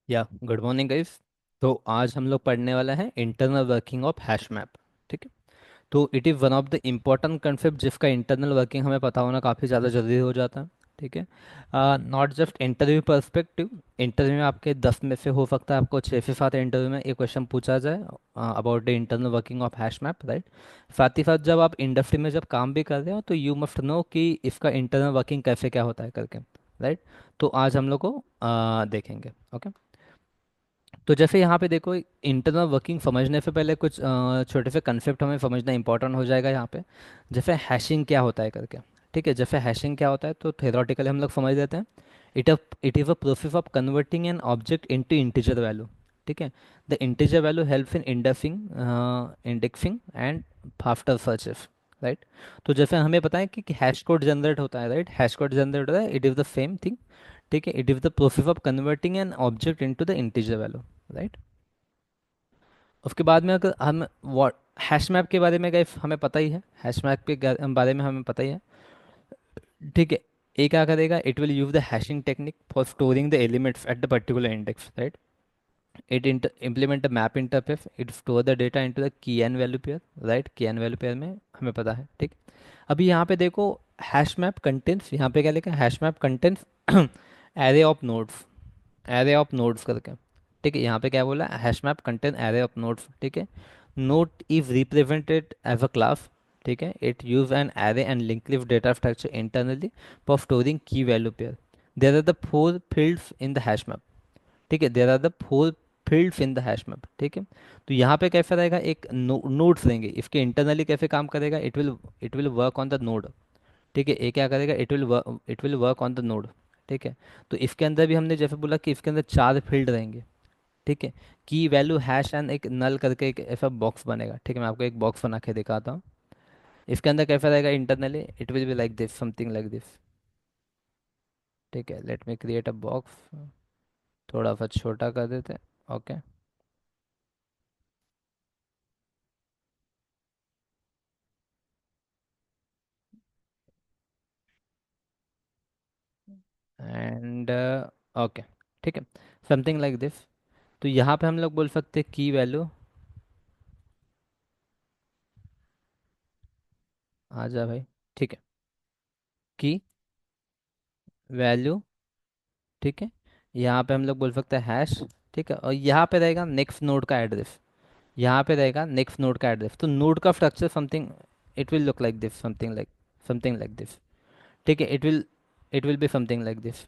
या good morning guys. तो आज हम लोग पढ़ने वाला है internal working of hash map. ठीक है। तो it is one of the important concept जिसका इंटरनल वर्किंग हमें पता होना काफ़ी ज़्यादा ज़रूरी हो जाता है। ठीक है। Not just interview perspective. Interview में आपके 10 में से हो सकता है आपको 6 से 7 इंटरव्यू में एक क्वेश्चन पूछा जाए about the internal working of hash map, right. साथ ही साथ जब आप इंडस्ट्री में जब काम भी कर रहे हो तो यू मस्ट नो कि इसका इंटरनल वर्किंग कैसे क्या होता है करके, राइट। तो आज हम लोग को देखेंगे। ओके। तो जैसे यहाँ पे देखो, इंटरनल वर्किंग समझने से पहले कुछ छोटे से कंसेप्ट हमें समझना इंपॉर्टेंट हो जाएगा यहाँ पे। जैसे हैशिंग क्या होता है करके। ठीक है। जैसे हैशिंग क्या होता है तो थेरोटिकली हम लोग समझ लेते हैं। It is a process of converting an object into integer value. ठीक है। The integer value help in indexing and faster searches, right. तो जैसे हमें पता है कि हैश कोड जनरेट होता है, राइट। हैश कोड जनरेट होता है, it is the same thing. ठीक है। It is the process of converting an object into the integer value, right. उसके बाद में अगर हम वॉट हैश मैप के बारे में गए, हमें पता ही है हैश मैप के बारे में हमें पता ही है। ठीक है। ये क्या करेगा, it will use the hashing technique for storing the elements at the particular index, right. It implement the map interface, it store the data into the key and value pair, right। key and value pair में हमें पता है, ठीक। अभी यहाँ पे देखो, hash map contents, यहाँ पे क्या लिखा है, hash map contents array of nodes, array of nodes करके। ठीक है। यहाँ पे क्या बोला, hash map contain array of nodes. ठीक है। Node is represented as a class. ठीक है। It use an array and link list data structure internally for storing key value pair. There are the 4 fields in the hash map. ठीक है। There are the 4 fields in the hash map. ठीक है। तो यहाँ पे कैसा रहेगा, एक नोड्स रहेंगे, इसके इंटरनली कैसे काम करेगा, it will work on the node. ठीक है। ये क्या करेगा, it will work on the node. ठीक है। तो इसके अंदर भी हमने जैसे बोला कि इसके अंदर 4 फील्ड रहेंगे। ठीक है। की वैल्यू हैश एंड एक नल करके एक ऐसा बॉक्स बनेगा। ठीक है। मैं आपको एक बॉक्स बना के दिखाता हूँ। इसके अंदर कैसा रहेगा internally, it will be like this, something like this. ठीक है। Let me create a box. थोड़ा सा छोटा कर देते हैं। ओके। And okay. ठीक है। Something like this. तो यहाँ पे हम लोग बोल सकते हैं की वैल्यू, आ जा भाई। ठीक है। की वैल्यू। ठीक है। यहाँ पे हम लोग बोल सकते हैं हैश। ठीक है। और यहाँ पे रहेगा नेक्स्ट नोड का एड्रेस। यहाँ पे रहेगा नेक्स्ट नोड का एड्रेस। तो नोड का structure something, it will look like this, something like this. ठीक है। It will be something like this.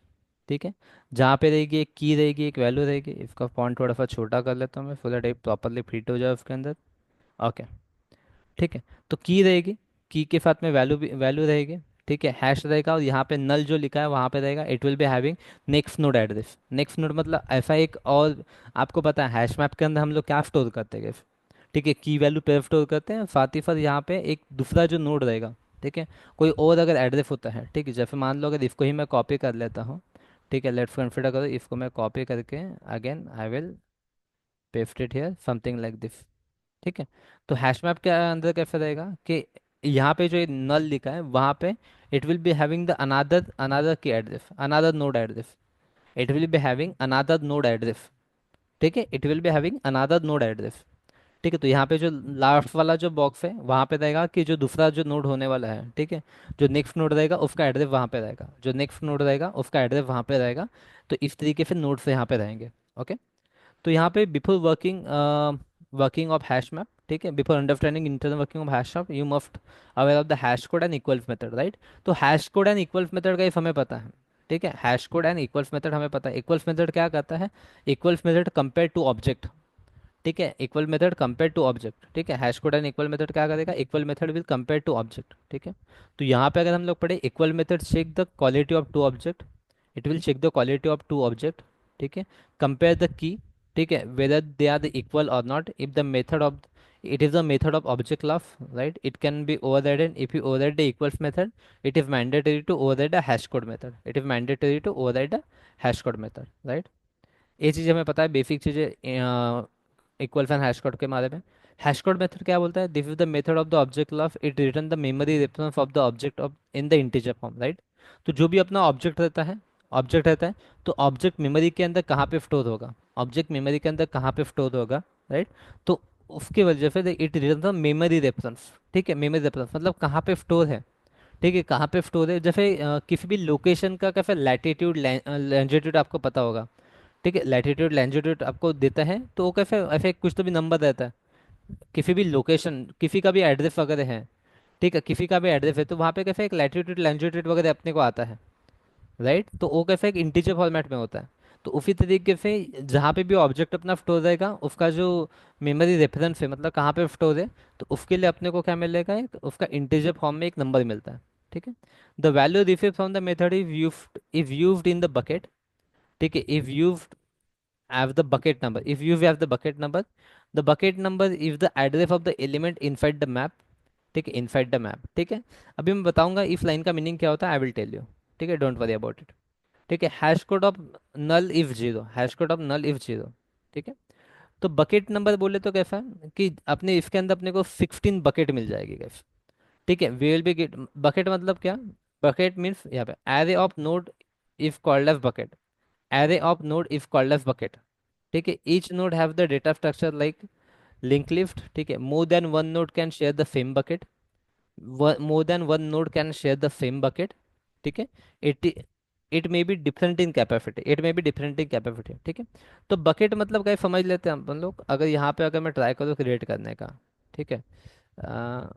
ठीक है। जहाँ पे रहेगी एक की रहेगी, एक वैल्यू रहेगी। इसका फॉन्ट थोड़ा सा छोटा कर लेता हूँ मैं, सो दैट ये प्रॉपरली फिट हो जाए उसके अंदर। ओके। ठीक है। तो की रहेगी, की के साथ में वैल्यू भी वैल्यू रहेगी। ठीक है। हैश रहेगा, और यहाँ पे नल जो लिखा है वहाँ पे रहेगा, it will be having next node address. Next node मतलब ऐसा एक और, आपको पता है हैश मैप के अंदर हम लोग क्या स्टोर करते हैं। ठीक है। की वैल्यू पेयर स्टोर करते हैं, साथ ही साथ यहाँ पे एक दूसरा जो नोड रहेगा। ठीक है। कोई और अगर एड्रेस होता है, ठीक है, जैसे मान लो अगर इसको ही मैं कॉपी कर लेता हूँ। ठीक है। लेट्स कंसिडर करो, इसको मैं कॉपी करके again I will paste it here, something like this. ठीक है। तो हैश मैप के अंदर कैसा रहेगा कि यहाँ पे जो ये नल लिखा है वहाँ पे it will be having the another another key address, another node address. It will be having another node address. ठीक है। It will be having another node address. ठीक है। तो यहाँ पे जो लास्ट वाला जो बॉक्स है वहाँ पे रहेगा कि जो दूसरा जो नोड होने वाला है, ठीक है, जो नेक्स्ट नोड रहेगा उसका एड्रेस वहाँ पे रहेगा, जो नेक्स्ट नोड रहेगा उसका एड्रेस वहाँ पे रहेगा। तो इस तरीके से नोड्स यहाँ पे रहेंगे। ओके। तो यहाँ पे before working working of hash map, ठीक है, before understanding internal working of hash map you must aware of the hash code and equals method, right. तो hash code and equals method का इफ हमें पता है। ठीक है। Hash code and equals method हमें पता है। इक्वल्स मेथड क्या करता है, equals method compare two object. ठीक है। Equal method compare two object. ठीक है। Hash code and equal method क्या करेगा, equal method will compare two object. ठीक है। तो यहाँ पे अगर हम लोग पढ़े, equal method check the quality of two object, it will check the quality of two object. ठीक है। कंपेयर द की, ठीक है, whether they are the equal और not, if the method of, it is the method of object class, right, it can be overridden. If you override the equals method, it is mandatory to override a hash code method, it is mandatory to override a hash code method, right। ये चीज़ हमें पता है, basic चीज़ें equals and hash code के बारे में। Hash code method क्या बोलता है, this is the method of the object class, it return the memory reference of the object of in the integer form, right. तो जो भी अपना ऑब्जेक्ट रहता है, ऑब्जेक्ट रहता है, तो ऑब्जेक्ट मेमोरी के अंदर कहाँ पे स्टोर होगा, ऑब्जेक्ट मेमोरी के अंदर कहाँ पे स्टोर होगा, राइट। तो उसकी वजह से it return the memory reference. ठीक है, मेमोरी रेफरेंस मतलब कहाँ पे स्टोर है। ठीक है, कहाँ पे स्टोर है, जैसे किसी भी लोकेशन का कैसे लैटिट्यूड लैंजिट्यूड आपको पता होगा। ठीक है, लैटिट्यूड लैंजिट्यूड आपको देता है, तो वो कैसे ऐसे कुछ तो भी नंबर रहता है। किसी भी लोकेशन, किसी का भी एड्रेस वगैरह है, ठीक है, किसी का भी एड्रेस है, तो वहाँ पे कैसे एक लैटिट्यूड लैंजिट्यूड वगैरह अपने को आता है, राइट। तो वो कैसे एक इंटीजर फॉर्मेट में होता है। तो उसी तरीके से जहाँ पे भी ऑब्जेक्ट अपना स्टोर रहेगा, उसका जो मेमोरी रेफरेंस है, मतलब कहाँ पे स्टोर है, तो उसके लिए अपने को क्या मिलेगा, एक उसका इंटीजर फॉर्म में एक नंबर मिलता है। ठीक है, the value receive from the method if used in the bucket. ठीक है, if used have the bucket number, if you have the bucket number, the bucket number is the address of the element inside the map। ठीक है, inside the map। ठीक है, अभी मैं बताऊंगा if line का मीनिंग क्या होता है, आई विल टेल यू। ठीक है, डोंट वरी अबाउट इट। ठीक है, hash code of null if zero, hash code of null if zero. ठीक है, तो बकेट नंबर बोले तो कैसा है कि अपने इसके अंदर अपने को 16 बकेट मिल जाएगी guys। ठीक है, we will be get bucket मतलब क्या, बकेट मीन्स यहाँ पे array of node if called as bucket, array of node if called as bucket। ठीक है, each node have the data structure like linked list। ठीक है, more than one node can share the same bucket, more than one node can share the same bucket। ठीक है, it it may be different in capacity, it may be different in capacity। ठीक है, तो bucket मतलब क्या है, समझ लेते हैं अपन लोग। अगर यहाँ पे अगर मैं ट्राई करूँ क्रिएट करने का, ठीक है, अ,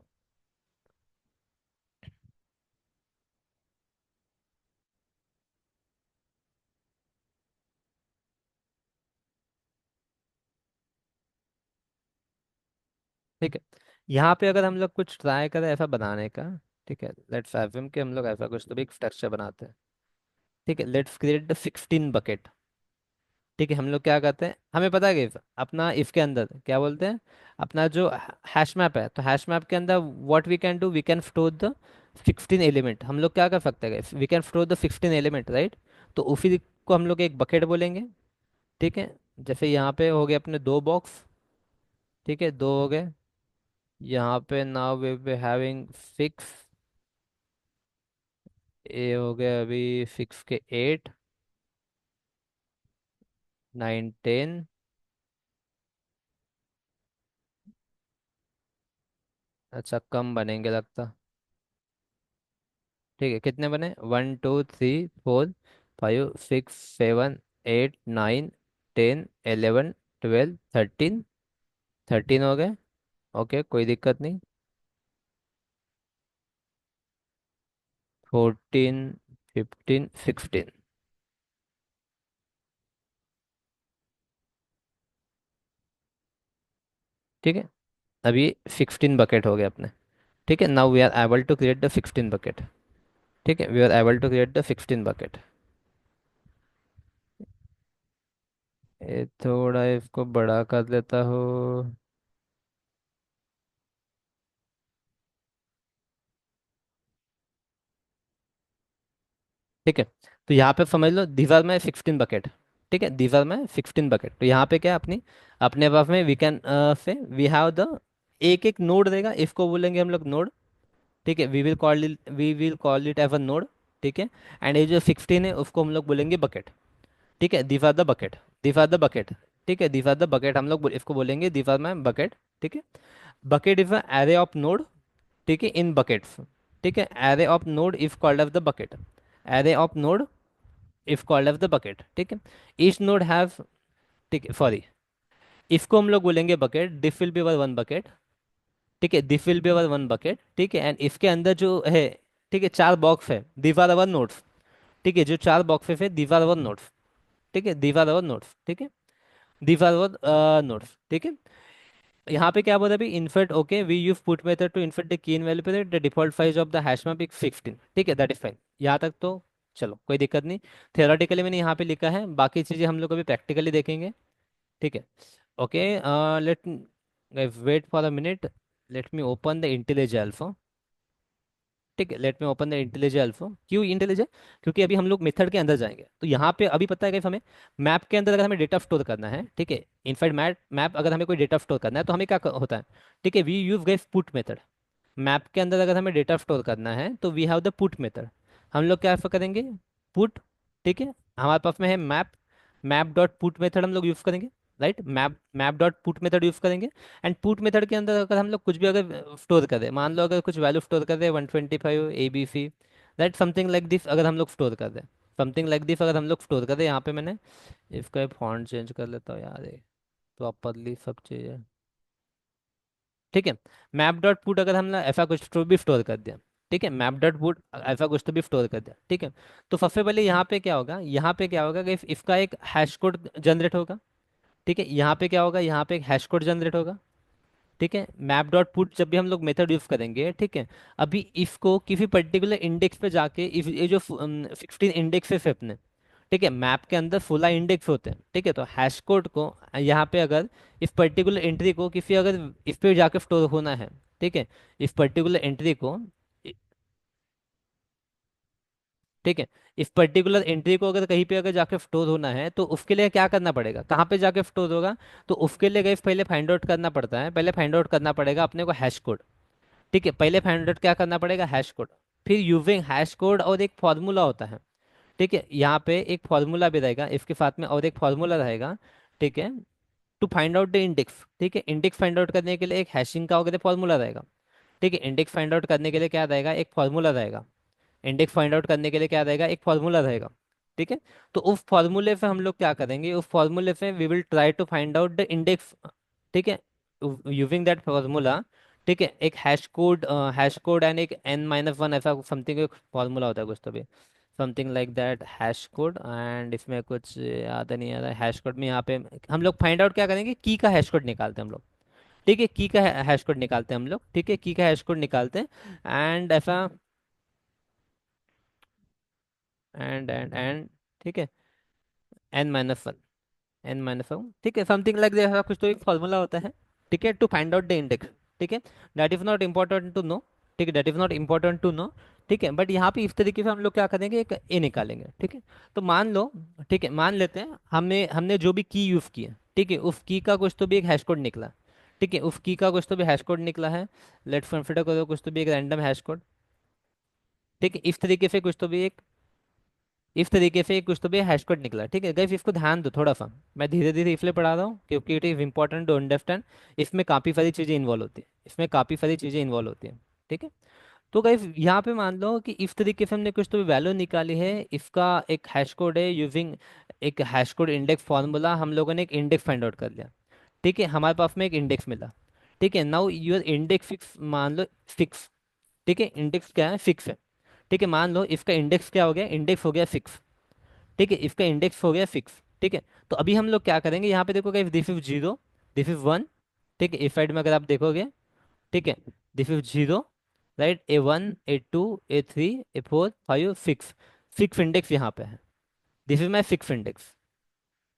ठीक है, यहाँ पे अगर हम लोग कुछ ट्राई करें ऐसा बनाने का, ठीक है, लेट्स अज्यूम कि हम लोग ऐसा कुछ तो भी स्ट्रक्चर बनाते हैं। ठीक है, लेट्स क्रिएट द 16 बकेट। ठीक है, हम लोग क्या करते हैं, हमें पता है कि अपना इफ के अंदर क्या बोलते हैं, अपना जो हैश मैप है, तो हैश मैप के अंदर what we can do, we can store the 16 element. हम लोग क्या कर सकते हैं, we can store the 16 element, right. तो उसी को हम लोग एक बकेट बोलेंगे। ठीक है, जैसे यहाँ पे हो गए अपने दो बॉक्स। ठीक है, दो हो गए। यहाँ पे नाउ वी बी हैविंग 6, ये हो गए अभी 6 के 8, 9, 10। अच्छा, कम बनेंगे लगता। ठीक है, कितने बने, 1 2 3 4 5 6 7 8 9 10 11 12 13। 13 हो गए। ओके, कोई दिक्कत नहीं। 14 15 16। ठीक है, अभी 16 बकेट हो गए अपने। ठीक है, now we are able to create the 16 bucket. ठीक है, we are able to create the 16 bucket. ये थोड़ा इसको बड़ा कर लेता हूँ। ठीक है, तो यहाँ पे समझ लो दीज आर माई 16 बकेट। ठीक है, दीज आर माई 16 बकेट। तो यहाँ पे क्या है, अपनी अपने पास में we can say we have the एक एक नोड देगा, इसको बोलेंगे हम लोग नोड। ठीक है, we will call it as a node. ठीक है, एंड ये जो 16 है उसको हम लोग बोलेंगे बकेट। ठीक है, these are the bucket, these are the bucket. ठीक है, दीज आर द बकेट, हम लोग इसको बोलेंगे दीज आर माई बकेट। ठीक है, bucket is a array of node. ठीक है, इन बकेट्स। ठीक है, array of node if called as the bucket, array of node if called as the bucket. ठीक है, ईच नोड हैव, ठीक है सॉरी, इसको हम लोग बोलेंगे bucket, this will be our one bucket. ठीक है, this will be our one bucket. ठीक है, एंड इसके अंदर जो है, ठीक है, चार बॉक्स है, दीज आर अवर नोड्स। ठीक है, जो चार बॉक्सेस है दीज आर अवर नोड्स। ठीक है, दीज आर अवर नोड्स। ठीक है, दीज आर अवर नोड्स। ठीक है, यहाँ पे क्या बोला अभी, insert, okay, we use put method to insert the key in value पे the default size of the hash map is 16। ठीक है, दैट इज फाइन, यहाँ तक तो चलो कोई दिक्कत नहीं। थियोरेटिकली मैंने यहाँ पे लिखा है, बाकी चीज़ें हम लोग अभी प्रैक्टिकली देखेंगे। ठीक है, okay, let wait for a minute, let me open the IntelliJ alpha. ठीक है, let me open the IntelliJ alpha. क्यों इंटेलिज, क्योंकि अभी हम लोग मेथड के अंदर जाएंगे, तो यहाँ पे अभी पता है कि हमें मैप के अंदर अगर हमें डेटा स्टोर करना है, ठीक है, इनफैक्ट मैप मैप अगर हमें कोई डेटा स्टोर करना है तो हमें क्या होता है। ठीक है, वी यूज गए पुट मेथड। मैप के अंदर अगर हमें डेटा स्टोर करना है तो we have the put method. हम लोग क्या करेंगे, पुट। ठीक है, हमारे पास में है map, map dot put method हम लोग यूज़ करेंगे, right. Map map dot put method use करेंगे। एंड पुट मेथड के अंदर अगर हम लोग कुछ भी अगर स्टोर करें, मान लो अगर कुछ वैल्यू स्टोर कर रहे हैं 125 ABC, right, something like this अगर हम लोग स्टोर कर रहे हैं, समथिंग लाइक दिस अगर हम लोग स्टोर कर रहे हैं, यहाँ पे मैंने इसका फॉन्ट चेंज कर लेता हूँ यार, ये प्रॉपरली सब चीज़ें, ठीक है। मैप डॉट पुट अगर हमने ऐसा कुछ तो भी स्टोर कर दिया, ठीक है, मैप डॉट पुट ऐसा कुछ तो भी स्टोर कर दिया, ठीक है। तो सबसे पहले यहाँ पे क्या होगा, यहाँ पे क्या होगा कि इसका एक हैश कोड जनरेट होगा, ठीक है। यहाँ पे क्या होगा, यहाँ पे एक हैश कोड जनरेट होगा, ठीक है। मैप डॉट पुट जब भी हम लोग मेथड यूज करेंगे, ठीक है, अभी इसको किसी पर्टिकुलर इंडेक्स पे जाके इफ ये जो 16 इंडेक्सेस है अपने, ठीक है, मैप के अंदर 16 इंडेक्स होते हैं, ठीक है। तो हैश कोड को यहाँ पे अगर इस पर्टिकुलर एंट्री को किसी अगर इस पे जाके स्टोर होना है, ठीक है, इस पर्टिकुलर एंट्री को, ठीक है, इस पर्टिकुलर एंट्री को अगर कहीं पे अगर जाके स्टोर होना है तो उसके लिए क्या करना पड़ेगा, कहाँ पे जाके स्टोर होगा, तो उसके लिए गाइस पहले फाइंड आउट करना पड़ता है, पहले फाइंड आउट करना पड़ेगा अपने को हैश कोड, ठीक है। पहले फाइंड आउट क्या करना पड़ेगा, हैश कोड। फिर यूजिंग हैश कोड और एक फॉर्मूला होता है, ठीक है, यहाँ पे एक फॉर्मूला भी रहेगा इसके साथ में और एक फॉर्मूला रहेगा, ठीक है, to find out the index, ठीक है। इंडेक्स फाइंड आउट करने के लिए एक हैशिंग का वगैरह फॉर्मूला रहेगा, ठीक है। इंडेक्स फाइंड आउट करने के लिए क्या रहेगा, एक फॉर्मूला रहेगा, इंडेक्स फाइंड आउट करने के लिए क्या रहेगा, एक फॉर्मूला रहेगा, ठीक है। तो उस फॉर्मूले से हम लोग क्या करेंगे, उस फॉर्मूले से we will try to find out the index, ठीक है, यूजिंग दैट फॉर्मूला, ठीक है। एक हैश कोड एंड एक n-1 ऐसा समथिंग एक फॉर्मूला होता है कुछ तो भी, something like that hash code, and इसमें कुछ याद नहीं आ रहा है। हैश कोड में यहाँ पे हम लोग फाइंड आउट क्या करेंगे, की का हैश कोड निकालते हैं हम लोग, ठीक है, की का हैश कोड निकालते हैं हम लोग, ठीक है, की का हैश कोड निकालते हैं, एंड ऐसा एंड ठीक है, n-1, n-1, ठीक है, समथिंग लाइक ऐसा कुछ तो एक फॉर्मूला होता है, ठीक है, to find out the index, ठीक है। That is not important to know, ठीक है, that is not important to know, ठीक है। बट यहाँ पे इस तरीके से हम लोग क्या करेंगे, एक ए निकालेंगे, ठीक है। तो मान लो, ठीक है, मान लेते हैं हमने हमने जो भी की यूज़ की है, ठीक है, उस की का कुछ तो भी एक हैश कोड निकला, ठीक है, उस की का कुछ तो भी हैश कोड निकला है, लेट्स कंसिडर करो कुछ तो भी एक रैंडम हैश कोड, ठीक है, इस तरीके से कुछ तो भी एक, इस तरीके से कुछ तो भी हैश कोड निकला, ठीक है। गाइस इसको ध्यान दो थोड़ा सा, मैं धीरे धीरे इसलिए पढ़ा रहा हूँ क्योंकि it is important to understand, इसमें काफ़ी सारी चीज़ें इन्वॉल्व होती है, इसमें काफ़ी सारी चीज़ें इन्वॉल्व होती हैं, ठीक है। तो गाइस यहाँ पे मान लो कि इस तरीके से हमने कुछ तो भी वैल्यू निकाली है, इसका एक हैश कोड है, यूजिंग एक हैश कोड इंडेक्स फार्मूला हम लोगों ने एक इंडेक्स फाइंड आउट कर लिया, ठीक है, हमारे पास में एक इंडेक्स मिला, ठीक है। नाउ यूर इंडेक्स फिक्स मान लो फिक्स, ठीक है, इंडेक्स क्या है, फिक्स है, ठीक है। मान लो इसका इंडेक्स क्या हो गया, इंडेक्स हो गया फिक्स, ठीक है, इसका इंडेक्स हो गया फिक्स, ठीक है। तो अभी हम लोग क्या करेंगे, यहाँ पे देखोगे दिस इज 0, दिस इज 1, ठीक है, इस साइड में अगर आप देखोगे, ठीक है, this is 0, right, A1 A2 A3 A4 5 6, fix index यहाँ पे है, this is my fix index,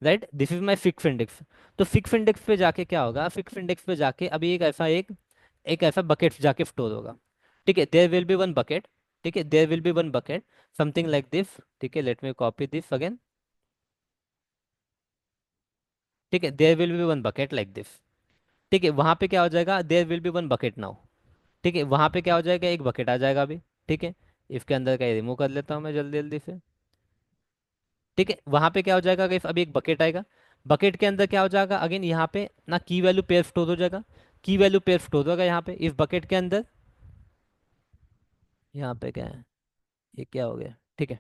right, this is my fix index. तो फिक्स इंडेक्स पे जाके क्या होगा, फिक्स इंडेक्स पे जाके अभी एक ऐसा बकेट जाके स्टोर होगा, ठीक है, there will be one bucket, ठीक है, there will be one bucket, something like this, ठीक है, let me copy this again, ठीक है, there will be one bucket like this, ठीक है, वहां पे क्या हो जाएगा, there will be one bucket now, ठीक है, वहां पे क्या हो जाएगा, एक बकेट आ जाएगा अभी, ठीक है। इसके अंदर का रिमूव कर लेता हूँ मैं जल्दी जल्दी से, ठीक है, वहां पे क्या हो जाएगा guys, अभी एक बकेट आएगा, बकेट के अंदर क्या हो जाएगा, अगेन यहाँ पे ना की वैल्यू पेयर स्टोर हो जाएगा, की वैल्यू पेयर स्टोर होगा यहाँ पे इस बकेट के अंदर, यहाँ पे क्या है, ये क्या हो गया, ठीक है।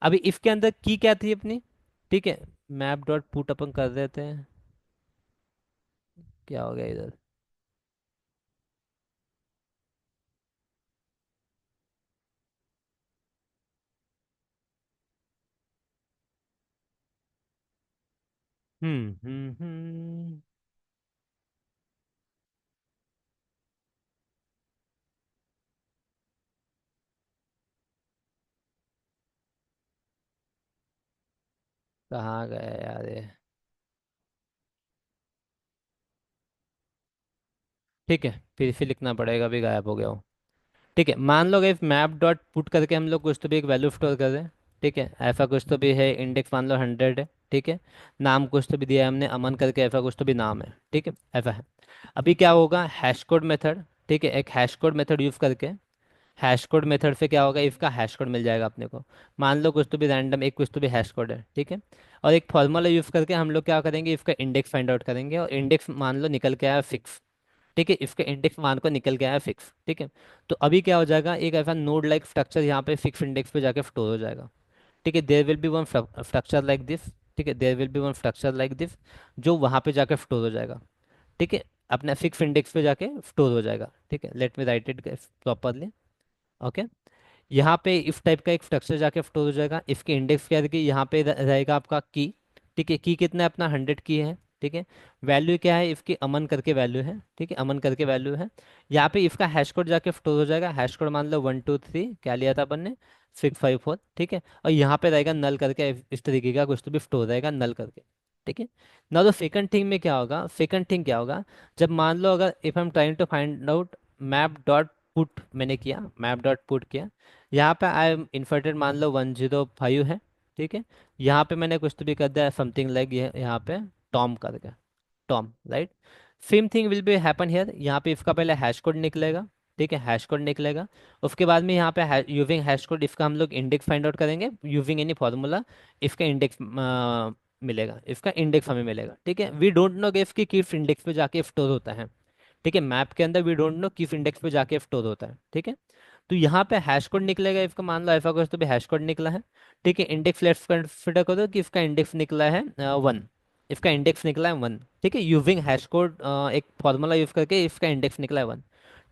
अभी इसके अंदर की क्या थी अपनी, ठीक है, मैप डॉट पुट अपन कर देते हैं, क्या हो गया इधर, हम्म। कहाँ गया यार ये, ठीक है, फिर से लिखना पड़ेगा, अभी गायब हो गया हो, ठीक है। मान लो इफ मैप डॉट पुट करके हम लोग कुछ तो भी एक वैल्यू स्टोर कर रहे हैं, ठीक है, ऐसा कुछ तो भी है, इंडेक्स मान लो 100 है, ठीक है, नाम कुछ तो भी दिया है हमने अमन करके, ऐसा कुछ तो भी नाम है, ठीक है, ऐसा है। अभी क्या होगा, हैश कोड मेथड, ठीक है, एक हैश कोड मेथड यूज करके, हैश कोड मेथड से क्या होगा, इफ का हैश कोड मिल जाएगा अपने को। मान लो कुछ तो भी रैंडम एक कुछ तो भी हैश कोड है, ठीक है। और एक फॉर्मूला यूज करके हम लोग क्या करेंगे, इसका इंडेक्स फाइंड आउट करेंगे, और इंडेक्स मान लो निकल के आया फिक्स, ठीक है। इसके इंडेक्स मान को निकल के आया फिक्स, ठीक है। तो अभी क्या हो जाएगा, एक ऐसा नोड लाइक स्ट्रक्चर यहाँ पे फिक्स इंडेक्स पे जाके स्टोर हो जाएगा, ठीक है। There will be one structure like this, ठीक है, there will be one structure like this, जो वहाँ पे जाके स्टोर हो जाएगा, ठीक है। अपना फिक्स इंडेक्स पे जाके स्टोर हो जाएगा, ठीक है। Let me right it properly, okay. यहाँ पे इफ टाइप का एक स्ट्रक्चर जाके स्टोर हो जाएगा, इसके इंडेक्स क्या रहेगी, यहाँ पे रहेगा आपका की, ठीक है। की कितना है अपना 100 की है, ठीक है। वैल्यू क्या है इसकी, अमन करके वैल्यू है, ठीक है, अमन करके वैल्यू है। यहाँ पे इसका हैश कोड जाके स्टोर हो जाएगा, हैश कोड मान लो 123 क्या लिया था अपन ने, 654, ठीक है। और यहाँ पे रहेगा नल करके, इस तरीके का कुछ तो भी स्टोर रहेगा नल करके, ठीक है ना। तो सेकंड थिंग में क्या होगा, सेकंड थिंग क्या होगा, जब मान लो अगर if I am trying to find out map dot put, मैंने किया मैप डॉट पुट किया, यहाँ पे आई एम इन्फर्टेड मान लो 105 है, ठीक है। यहाँ पे मैंने कुछ तो भी कर दिया समथिंग लाइक ये यहाँ पे टॉम कर दिया, Tom, right. Same thing will be happen here, यहाँ पे इसका पहले हैश कोड निकलेगा, ठीक है, हैश कोड निकलेगा। उसके बाद में यहाँ पे यूजिंग हैश कोड इसका हम लोग इंडेक्स फाइंड आउट करेंगे यूजिंग एनी फॉर्मूला, इसका इंडेक्स मिलेगा, इसका इंडेक्स हमें मिलेगा, ठीक है। वी डोंट नो कि इसकी किस इंडेक्स पे जाके स्टोर होता है, ठीक है। मैप के अंदर वी डोंट नो किस इंडेक्स पे जाके स्टोर होता है, ठीक है। तो यहाँ पे हैश कोड निकलेगा इसका, मान लो अल्फा कोड तो भी हैश कोड निकला है, ठीक है। इंडेक्स लेट्स कंसिडर करो कि इसका इंडेक्स निकला है 1, इसका इंडेक्स निकला है 1, ठीक है। यूजिंग हैश कोड एक फॉर्मूला यूज करके इसका इंडेक्स निकला है 1,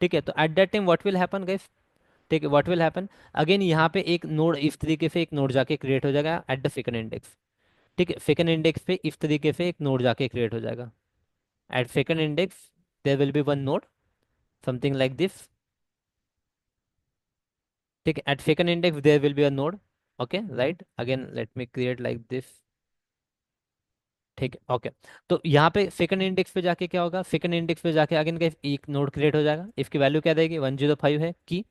ठीक है। तो at that time what will happen guys, ठीक है, व्हाट विल हैपन, अगेन यहाँ पे एक नोड इस तरीके से एक नोड जाके क्रिएट हो जाएगा एट द सेकंड इंडेक्स, ठीक है। सेकंड इंडेक्स पे इस तरीके से एक नोड जाके क्रिएट हो जाएगा at second index, there will be one node something like this, ठीक है। At second index there will be a node, okay, right. Again let me create like this, ठीक है, ओके। तो यहाँ पे सेकंड इंडेक्स पे जाके क्या होगा, सेकंड इंडेक्स पे जाके अगेन का एक नोड क्रिएट हो जाएगा, इसकी वैल्यू क्या रहेगी 105 है की,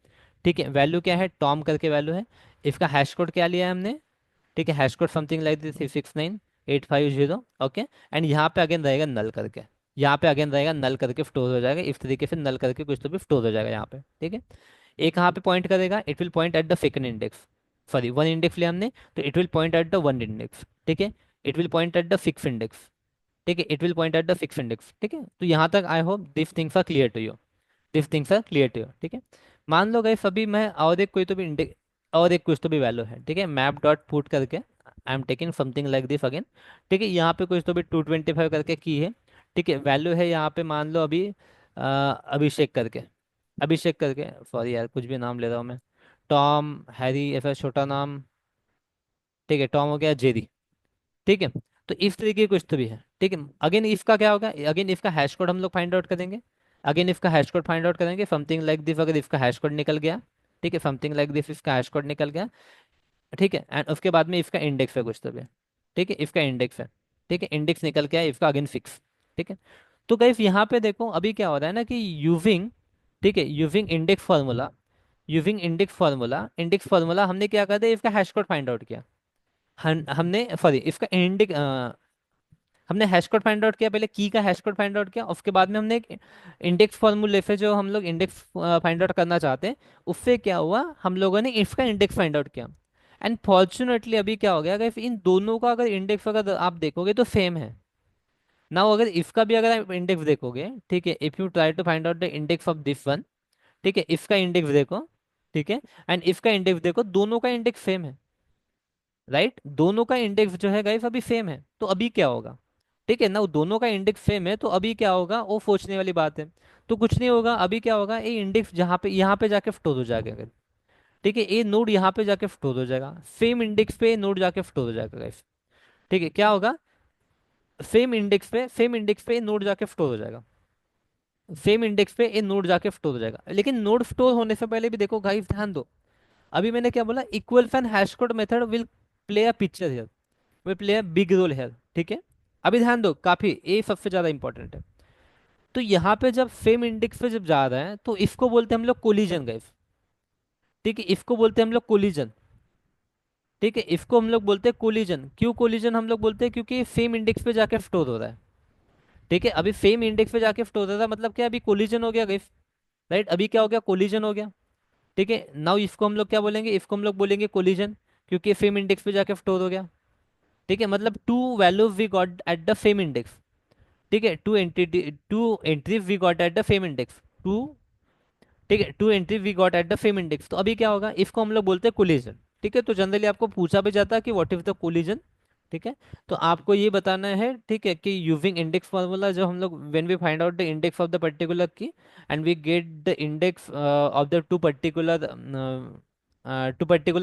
ठीक है। वैल्यू क्या है, टॉम करके वैल्यू है, इसका हैश कोड क्या लिया है हमने, ठीक है, hash code something like this 69850, okay. And यहाँ पे अगेन रहेगा नल करके, यहाँ पे अगेन रहेगा नल करके स्टोर हो जाएगा, इस तरीके से नल करके कुछ तो भी स्टोर हो जाएगा यहाँ पे, ठीक है। एक कहाँ पे पॉइंट करेगा, it will point at the second index, sorry one index लिया हमने, तो it will point at the one index, ठीक है। It will point at the fix index, ठीक है, it will point at the fix index, ठीक है। तो यहाँ तक I hope this things are clear to you, this things are clear to you, ठीक है। मान लो गए सभी मैं और एक कोई तो भी इंडेक्स और एक कुछ तो भी वैल्यू है, ठीक है, मैप डॉट पुट करके आई am taking something like this again, ठीक है। यहाँ पे कुछ तो भी 225 करके की है, ठीक है। वैल्यू है यहाँ पे मान लो अभी अभिषेक करके, अभिषेक करके, सॉरी यार कुछ भी नाम ले रहा हूँ मैं, टॉम, हैरी, ऐसा छोटा नाम, ठीक है, टॉम हो गया, जेरी, ठीक है। तो इस तरीके की कुछ तो भी है, ठीक है। अगेन इसका क्या होगा, अगेन इसका हैश कोड हम लोग फाइंड आउट करेंगे, अगेन इसका हैश कोड फाइंड आउट करेंगे समथिंग लाइक दिस, अगर इसका हैश कोड निकल गया, ठीक है, समथिंग लाइक दिस इसका हैश कोड निकल गया, ठीक है। एंड उसके बाद में इसका इंडेक्स है कुछ तो भी, ठीक है, इसका इंडेक्स है, ठीक है, इंडेक्स निकल के आया इसका अगेन फिक्स, ठीक है। तो गाइस यहाँ पे देखो अभी क्या हो रहा है ना कि यूजिंग, ठीक है, using index formula, using index formula हमने क्या कर दिया, इसका हैश कोड फाइंड आउट किया, हमने सॉरी इसका इंडेक्स, हमने हैश कोड फाइंड आउट किया, पहले की का हैश कोड फाइंड आउट किया, उसके बाद में हमने एक इंडेक्स फॉर्मूले से जो हम लोग इंडेक्स फाइंड आउट करना चाहते हैं, उससे क्या हुआ, हम लोगों ने इसका इंडेक्स फाइंड आउट किया। एंड फॉर्चुनेटली अभी क्या हो गया, अगर इन दोनों का अगर इंडेक्स अगर आप देखोगे तो सेम है ना। अगर इसका भी अगर आप इंडेक्स देखोगे, ठीक है, if you try to find out the index of this one, ठीक है, इसका इंडेक्स देखो, ठीक है, एंड इसका इंडेक्स देखो, दोनों का इंडेक्स सेम है, राइट। दोनों का इंडेक्स जो है गाइस अभी सेम है, तो अभी क्या होगा, ठीक है ना, वो दोनों का इंडेक्स सेम है, तो अभी क्या होगा वो सोचने वाली बात है। तो कुछ नहीं होगा, अभी क्या होगा, ये इंडेक्स जहाँ पे यहाँ पे जाके स्टोर हो जाएगा अगर, ठीक है, ये नोड यहाँ पे जाके स्टोर हो जाएगा, सेम इंडेक्स पे नोड जाके स्टोर हो जाएगा गाइस, ठीक है। क्या होगा, सेम इंडेक्स पे नोड जाके स्टोर हो जाएगा, सेम इंडेक्स पे ये नोड जाके स्टोर हो जाएगा। लेकिन नोड स्टोर होने से पहले भी देखो गाइस ध्यान दो, अभी मैंने क्या बोला, equals and hash code method will play a picture here, will play a big role here, ठीक है। अभी ध्यान दो, काफी ये सबसे ज्यादा इंपॉर्टेंट है। तो यहाँ पे जब सेम इंडेक्स पे जब जा रहा है तो इसको बोलते हैं हम लोग कोलिजन गाइस, ठीक है, इसको बोलते हैं हम लोग कोलिजन, ठीक है, इसको हम लोग बोलते हैं कोलिजन। क्यों कोलिजन हम लोग बोलते हैं, क्योंकि सेम इंडेक्स पे जाके स्टोर हो रहा है, ठीक है। अभी सेम इंडेक्स पे जाके स्टोर हो रहा है मतलब क्या, अभी कोलिजन हो गया गाइस, राइट। अभी क्या हो गया, कोलिजन हो गया, ठीक है, नाउ इसको हम लोग क्या बोलेंगे, इसको हम लोग बोलेंगे कोलिजन, क्योंकि सेम इंडेक्स पे जाके स्टोर हो गया। ठीक है, मतलब two values we got at the same index. ठीक है, two entries we got at the same index, two, ठीक है, two entry we got at the same index. तो अभी क्या होगा, इसको हम लोग बोलते हैं कोलिजन। ठीक है, तो जनरली आपको पूछा भी जाता है कि व्हाट इज द कोलिजन। ठीक है, तो आपको ये बताना है, ठीक है, कि यूजिंग इंडेक्स फार्मूला, जो हम लोग when we find out the index of the particular key and we get the index of the two particular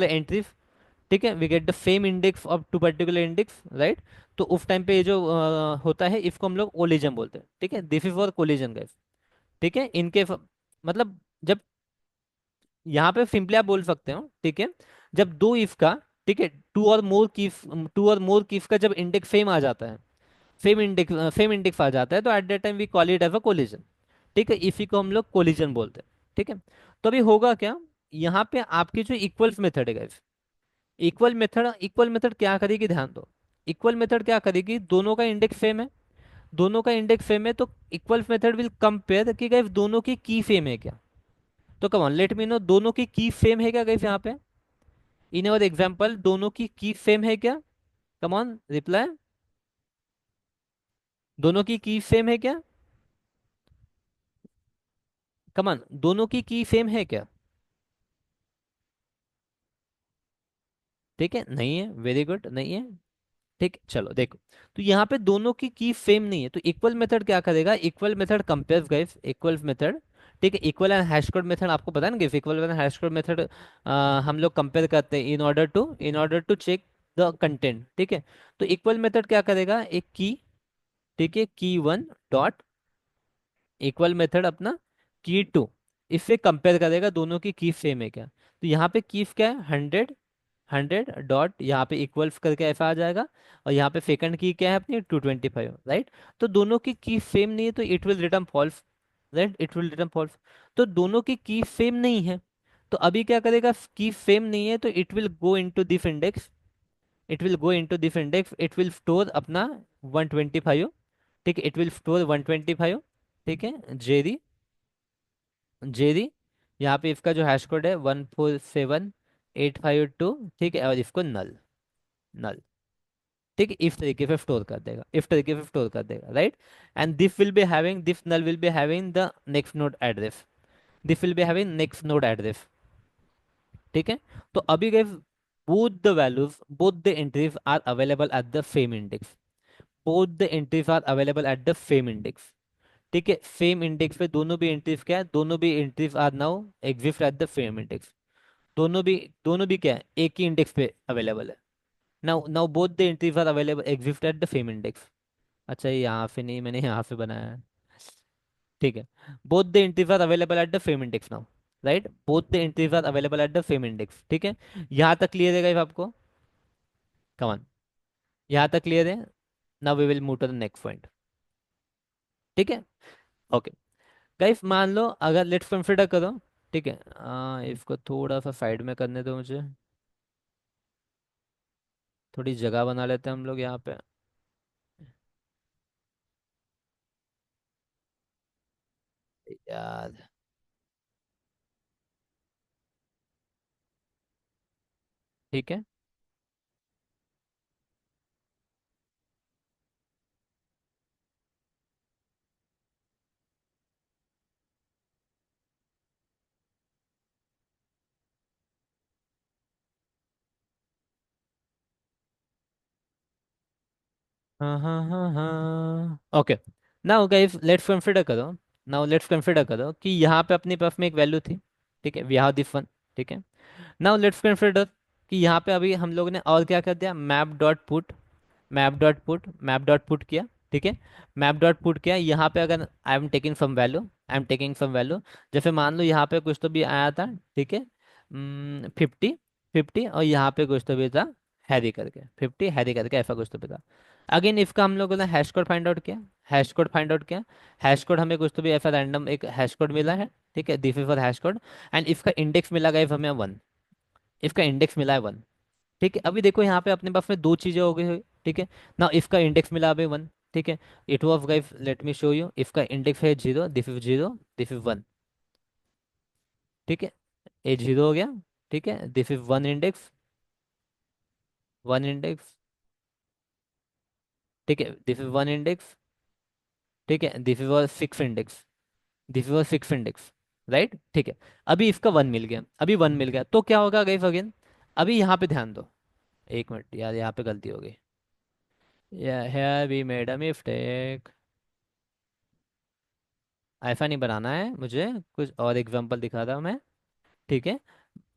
entries, ठीक है, we get the same index of two particular index, right. तो उस time पे ये जो होता है, इसको हम लोग कोलिजन बोलते हैं। ठीक है, this is for collision guys. ठीक है, मतलब जब यहाँ पे सिंपली आप बोल सकते हो, ठीक है, जब दो इफ का, ठीक है, टू और मोर कीफ का जब इंडेक्स सेम आ जाता है, सेम इंडेक्स आ जाता है, तो at that time we call it as a collision. ठीक है, इसी को हम लोग कोलिजन बोलते हैं। ठीक है, तो अभी होगा क्या, यहाँ पे आपकी जो इक्वल्स मेथड है गाइस, इक्वल मेथड क्या करेगी, ध्यान दो। इक्वल मेथड क्या करेगी, दोनों का इंडेक्स सेम है, दोनों का इंडेक्स सेम है, तो इक्वल मेथड विल कंपेयर कि गाइस दोनों की सेम है क्या। तो come on let me know, दोनों की सेम है क्या गाइस, यहाँ पे इन और एग्जांपल दोनों की सेम है क्या, कम ऑन रिप्लाई, दोनों की सेम है क्या, कम ऑन, दोनों की सेम है क्या। ठीक है, नहीं है, वेरी गुड, नहीं है। ठीक, चलो देखो, तो यहाँ पे दोनों की सेम नहीं है, तो इक्वल मेथड क्या करेगा, equal method compares guys, equal method, ठीक है, equal and hash code method आपको पता है ना, equal and hash code method हम लोग कंपेयर करते हैं in order to check the content. ठीक है, तो इक्वल मेथड क्या करेगा, एक की, ठीक है, की वन डॉट इक्वल मेथड अपना की टू, इससे कंपेयर करेगा दोनों की सेम है क्या। तो यहाँ पे क्या है, 100 डॉट, यहाँ पे इक्वल्स करके ऐसा आ जाएगा, और यहाँ पे सेकंड की क्या है अपनी 225, राइट। तो दोनों की सेम नहीं है, तो it will return false, right, it will return false. तो दोनों की सेम नहीं है, तो अभी क्या करेगा, की सेम नहीं है, तो it will go into this index, it will store अपना 125। ठीक है, इट विल स्टोर 125। ठीक है, जेरी, यहाँ पे इसका जो हैश कोड है 147852, ठीक है, और इसको नल, नल, ठीक है, इफ तरीके से स्टोर कर देगा, right. And this null will be having the next node address, this will be having next node address. ठीक है, तो अभी गए, both the entries are available at the same index, both the entries are available at the same index. ठीक है, same index पे दोनों भी एंट्रीज क्या है, दोनों भी entries are now exist at the same index, दोनों भी क्या है, एक ही इंडेक्स पे अवेलेबल है। Now now both the entries are available exist at the same index. अच्छा, ये यहाँ पे नहीं, मैंने यहाँ पे बनाया है। ठीक है, both the entries are available at the same index now, right, both the entries are available at the same index. ठीक है, यहाँ तक क्लियर है guys आपको, कमान, यहाँ तक क्लियर है। Now we will move to the next point. ठीक है, ओके गाइस, मान लो अगर लेट्स कंसिडर करो, ठीक है, इसको थोड़ा सा साइड में करने दो मुझे, थोड़ी जगह बना लेते हैं हम लोग यहाँ पे, यार। ठीक है, हाँ हाँ हाँ हाँ, okay. Now guys let's consider करो कि यहाँ पे अपने पास में एक वैल्यू थी, ठीक है, वी हैव दिस वन। ठीक है, नाउ लेट्स कंसिडर कि यहाँ पे अभी हम लोग ने और क्या कर दिया, मैप डॉट पुट किया। ठीक है, मैप डॉट पुट किया, यहाँ पे अगर I am taking some value, जैसे मान लो यहाँ पे कुछ तो भी आया था, ठीक है, 50 50, और यहाँ पे कुछ तो भी था हैरी करके ऐसा कुछ तो भी था। अगेन इसका हम लोगों ने हैश कोड हमें कुछ तो भी ऐसा रैंडम एक हैश कोड मिला है। ठीक है, this is for hash code, and इसका इंडेक्स मिला गया हमें 1, इसका इंडेक्स मिला है 1। ठीक है, अभी देखो यहाँ पे अपने पास में दो चीजें हो गई हुई। ठीक है, ना इसका इंडेक्स मिला अभी 1। ठीक है, it was guys, let me show you, इसका इंडेक्स है 0, दिस इज 0, दिस इज 1। ठीक है, ए जीरो हो गया। ठीक है, this is one index, one index. ठीक है, दिस इज वन इंडेक्स। ठीक है, this is was six index, this was six index. Right, ठीक है। अभी इसका वन मिल गया, अभी वन मिल गया तो क्या होगा गाइस अगेन। अभी यहाँ पे ध्यान दो, एक मिनट यार, यहाँ पे गलती हो गई। Here we made a mistake. ऐसा नहीं बनाना है मुझे, कुछ और एग्जांपल दिखा रहा हूँ मैं। ठीक है,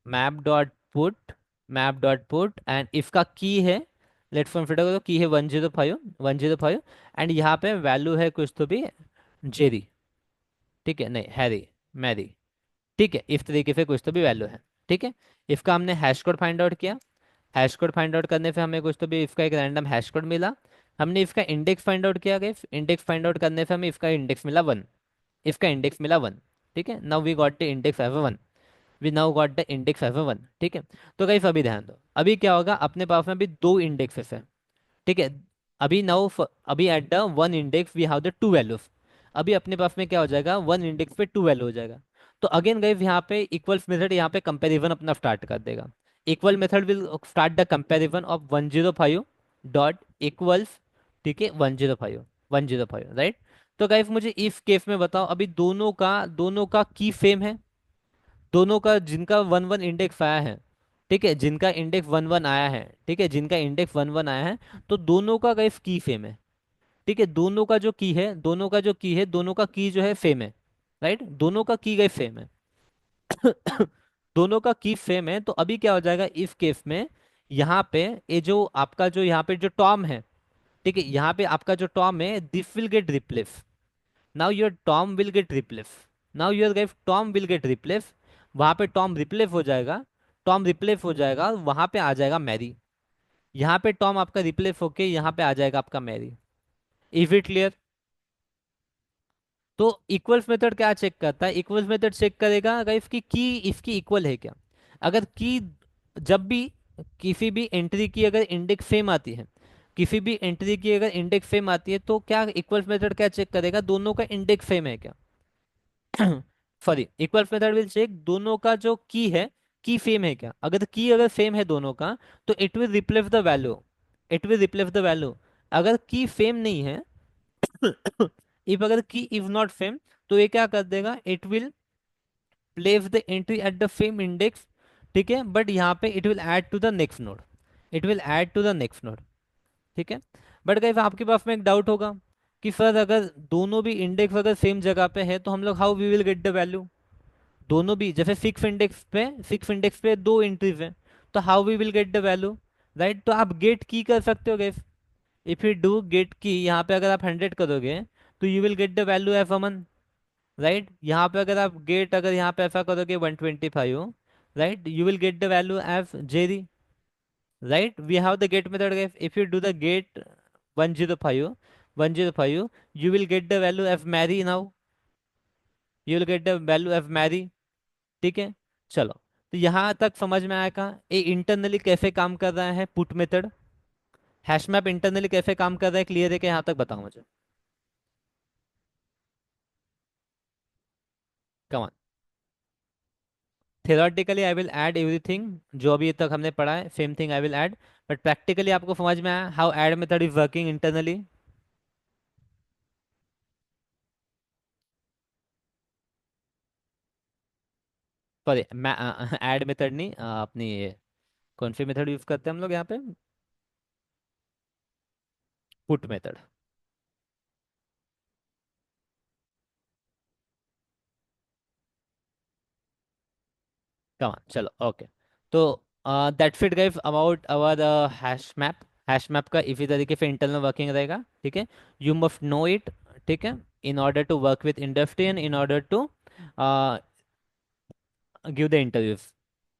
map dot put, map dot put and इसका की है, लेट्स कंसिडर करो की है 105, 105। एंड यहाँ पे वैल्यू है कुछ तो भी, जेरी। ठीक है, नहीं हैरी, मैरी। ठीक है, इस तरीके से कुछ तो भी वैल्यू है। ठीक है, इसका हमने हैश कोड फाइंड आउट किया। हैश कोड फाइंड आउट करने से हमें कुछ तो भी इसका एक रैंडम हैश कोड मिला। हमने इसका इंडेक्स फाइंड आउट किया गया, इंडेक्स फाइंड आउट करने से हमें इसका इंडेक्स मिला वन, इसका इंडेक्स मिला वन। ठीक है, now we got the index as one, we now got the index as one. ठीक है, तो गाइस अभी ध्यान दो, अभी क्या होगा, अपने पास में अभी दो इंडेक्सेस है। ठीक है, अभी नाउ, अभी at the one index we have the two values. अभी अपने पास में क्या हो जाएगा, वन इंडेक्स पे टू वैल्यू हो जाएगा। तो अगेन गाइस यहाँ पे इक्वल्स मेथड यहाँ पे कंपैरिजन अपना स्टार्ट कर देगा। Equal method will start the comparison of 105 dot equals, ठीक है 105, 105, राइट। तो गाइस मुझे इस केस में बताओ, अभी दोनों का की सेम है, दोनों का जिनका वन वन इंडेक्स आया है। ठीक है, जिनका इंडेक्स वन वन आया है, ठीक है, जिनका इंडेक्स वन वन आया है, तो दोनों का गाइस की सेम है। ठीक है, दोनों का जो की है, दोनों का जो की है, दोनों का की जो है सेम है। राइट, दोनों का की गाइस सेम है। दोनों का की सेम है, तो अभी क्या हो जाएगा इस केस में, यहाँ पे ये जो आपका जो यहाँ पे जो टॉम है, ठीक है, यहाँ पे आपका जो टॉम है this will get replace. Now your Tom will get replace, now your guys Tom will get replace. वहां पे टॉम रिप्लेस हो जाएगा, टॉम रिप्लेस हो जाएगा, वहां पे आ जाएगा मैरी। यहाँ पे टॉम आपका रिप्लेस होके यहाँ पे आ जाएगा आपका मैरी। Is it clear? तो इक्वल्स मेथड क्या चेक करता है, इक्वल्स मेथड चेक करेगा अगर इसकी इसकी इक्वल है क्या। अगर की, जब भी किसी भी एंट्री की अगर इंडेक्स सेम आती है, किसी भी एंट्री की अगर इंडेक्स सेम आती है, तो क्या इक्वल्स मेथड क्या चेक करेगा, दोनों का इंडेक्स सेम है क्या। Sorry, equals method will check दोनों का जो की है, की सेम है क्या। अगर की अगर सेम है दोनों का, तो it will replace the value, it will replace the value. अगर की सेम नहीं है, इफ अगर की इज नॉट सेम, तो ये क्या कर देगा, it will place the entry at the same index. ठीक है, बट यहाँ पे it will add to the next node, it will add to the next node. ठीक है, बट गाइस आपके पास में एक डाउट होगा कि सर अगर दोनों भी इंडेक्स अगर सेम जगह पे है, तो हम लोग how we will get the value. दोनों भी जैसे सिक्स इंडेक्स पे दो एंट्रीज हैं, तो how we will get the value. Right, तो आप गेट की कर सकते हो guys. If you do get key, यहाँ पे अगर आप 100 करोगे, तो you will get the value of Aman. Right, यहाँ पे अगर आप गेट, अगर यहाँ पे ऐसा करोगे 125, right, you will get the value of Jerry. Right, we have the get method guys, if you do the get 105, 105, you will get the value of Mary now, you will get the value of Mary। ठीक है, चलो, तो यहाँ तक समझ में आएगा ये इंटरनली कैसे काम कर रहा है put method, hash map internally कैसे काम कर रहा है, क्लियर है क्या, यहाँ तक बताओ मुझे। कमान, theoretically I will add everything जो अभी तक हमने पढ़ा है, same thing I will add, but practically आपको समझ में आया how add method is working internally. Sorry, मैं ऐड मेथड नहीं, अपनी ये कौन सी मेथड यूज करते हैं हम लोग यहाँ पे, पुट मेथड। कमान, चलो ओके। तो that's it guys about our hash map. Hash map का इसी तरीके से इंटरनल वर्किंग रहेगा। ठीक है, यू मस्ट नो इट। ठीक है, in order to work with industry and in order to give the interviews.